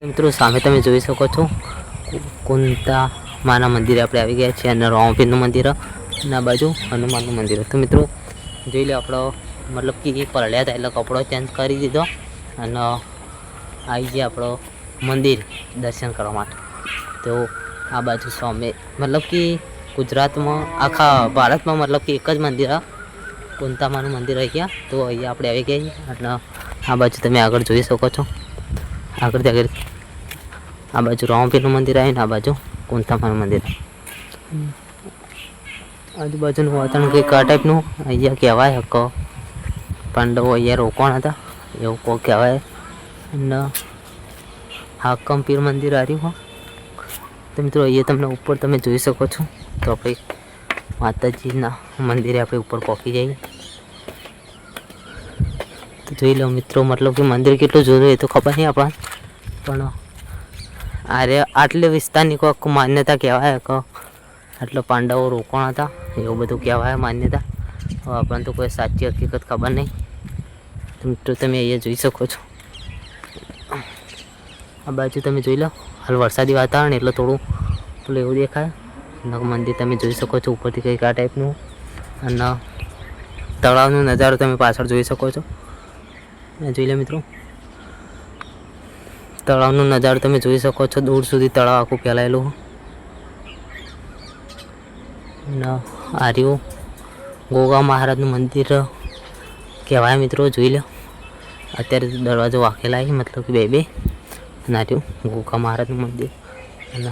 મિત્રો સામે તમે જોઈ શકો છો કુંતા માના મંદિરે આપણે આવી ગયા છીએ અને રામપીરનું મંદિર અને આ બાજુ હનુમાનનું મંદિર. તો મિત્રો જોઈ લો આપણો મતલબ કે પલળ્યા હતા એટલે કપડો ચેન્જ કરી દીધો અને આવી ગયા આપણો મંદિર દર્શન કરવા માટે. તો આ બાજુ સામે મતલબ કે ગુજરાતમાં આખા ભારતમાં મતલબ કે એક જ મંદિર કુંતા માનું મંદિર આવી ગયા. તો અહીંયા આપણે આવી ગયા અને આ બાજુ તમે આગળ જોઈ શકો છો. આગળ આ બાજુ રામપીરનું મંદિર આવીને આ બાજુ કુંતામાનું મંદિર. આજુબાજુનું વાતાવરણ કંઈક આ ટાઈપનું અહીંયા કહેવાય કે પાંડવો અહીંયા રોકાણ હતા એવું કોઈ કહેવાય. અને હાકમ પીર મંદિર આવ્યું હો. તો મિત્રો અહીંયા તમને ઉપર તમે જોઈ શકો છો. તો આપણે માતાજીના મંદિરે આપણે ઉપર પહોંચી જઈએ. તો જોઈ લો મિત્રો મતલબ કે મંદિર કેટલું જૂનું એ તો ખબર નહીં આપણને, પણ આટલે વિસ્તારની કોઈક માન્યતા કહેવાય કે આટલો પાંડવો રોકાણ હતા એવું બધું કહેવાય માન્યતા. હવે આપણને તો કોઈ સાચી હકીકત ખબર નહીં. તો મિત્રો તમે અહીંયા જોઈ શકો છો. આ બાજુ તમે જોઈ લો હાલ વરસાદી વાતાવરણ એટલે થોડું પેલું એવું દેખાય. મંદિર તમે જોઈ શકો છો ઉપરથી કંઈક આ ટાઈપનું. અને તળાવનો નજારો તમે પાછળ જોઈ શકો છો. જોઈ લો મિત્રો તળાવનો નજારો તમે જોઈ શકો છો. દૂર સુધી તળાવ આખું ફેલાયેલું. અને આ રહ્યું ગોગા મહારાજનું મંદિર કહેવાય મિત્રો. જોઈ લો અત્યારે દરવાજો વાંખેલા છે મતલબ કે બે અને આ રહ્યું ગોગા મહારાજનું મંદિર. અને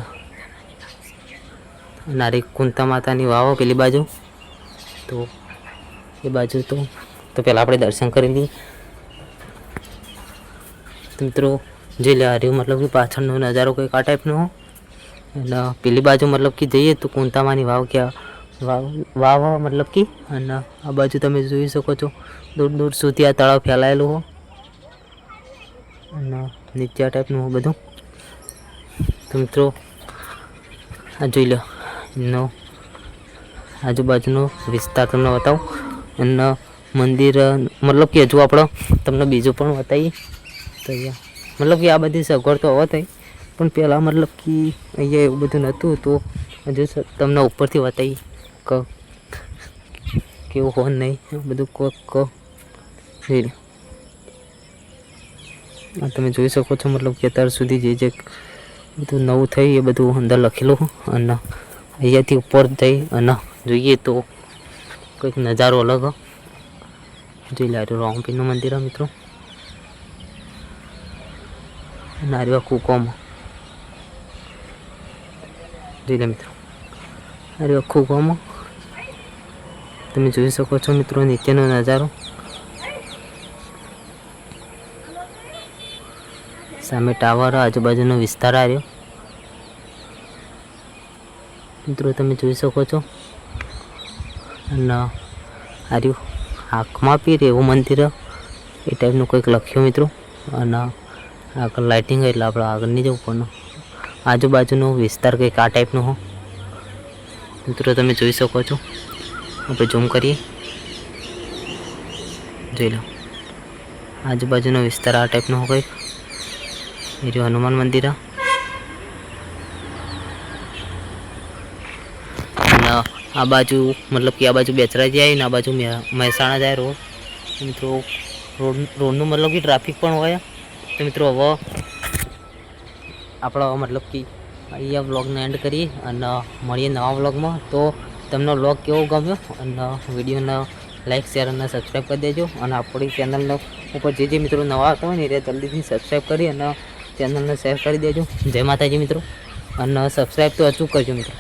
નારી કુંતા માતાની વાવ પેલી બાજુ. તો એ બાજુ તો પહેલાં આપણે દર્શન કરી લઈએ. તો મિત્રો જોઈ લે રહ્યું મતલબ કે પાછળનો નજારો કંઈક આ ટાઈપનો. અને પેલી બાજુ મતલબ કે જઈએ તો કુંતામાની વાવ વાવ મતલબ કે. અને આ બાજુ તમે જોઈ શકો છો દૂર દૂર સુધી આ તળાવ ફેલાયેલું હો. અને નીચે આ ટાઈપનું બધું. તો મિત્રો આ જોઈ લો એનો આજુબાજુનો વિસ્તાર તમને બતાવું. અને મંદિર મતલબ કે હજુ આપણે તમને બીજું પણ બતાવીએ. તો અહીંયા મતલબ કે આ બધી સગવડ તો હોવા થઈ, પણ પહેલાં મતલબ કે અહીંયા એવું બધું નહોતું. તો હજુ તમને ઉપરથી બતાવીએ કે કેવું હોય નહીં બધું જોઈ લો. તમે જોઈ શકો છો મતલબ કે અત્યાર સુધી જે બધું નવું થઈ એ બધું અંદર લખેલું. અને અહીંયાથી ઉપર જઈ અને જોઈએ તો કંઈક નજારો અલગ જોઈ લે. રામપીરનું મંદિર મિત્રો. નારિયા કૂકોમાં જોઈ લે મિત્રો. નારિયા કૂકોમાં તમે જોઈ શકો છો મિત્રો નીચેનો નજારો. સામે ટાવર આજુબાજુનો વિસ્તાર આવ્યો મિત્રો તમે જોઈ શકો છો. અને આર્યું આંખમાં પીર એવું મંદિર એ ટાઈપનું કંઈક લખ્યું મિત્રો. અને આગળ લાઇટિંગ એટલે આપણે આગળ નહીં જવું પણ આજુબાજુનો વિસ્તાર કંઈક આ ટાઈપનો હો મિત્રો તમે જોઈ શકો છો. આપણે ઝૂમ કરીએ જોઈ લો આજુબાજુનો વિસ્તાર આ ટાઈપનો હો કંઈક. એ જો હનુમાન મંદિર. અને આ બાજુ મતલબ કે આ બાજુ બેચરાજી જાય ને આ બાજુ મહેસાણા જાય રોડ. મિત્રો રોડનું મતલબ કે ટ્રાફિક પણ હોય. તો મિત્રો હવે આપણો મતલબ કે અહીંયા વ્લોગને એન્ડ કરીએ અને મળીએ નવા વ્લોગમાં. તો તમને વ્લોગ કેવો ગમ્યો અને વિડીયોને લાઈક શેર અને સબસ્ક્રાઈબ કરી દેજો. અને આપણી ચેનલને ઉપર જે મિત્રો નવા આવતા હોય ને એ જલ્દીથી સબસ્ક્રાઈબ કરી અને ચેનલને શેર કરી દેજો. જય માતાજી મિત્રો. અને સબસ્ક્રાઈબ તો અચૂક કરજો મિત્રો.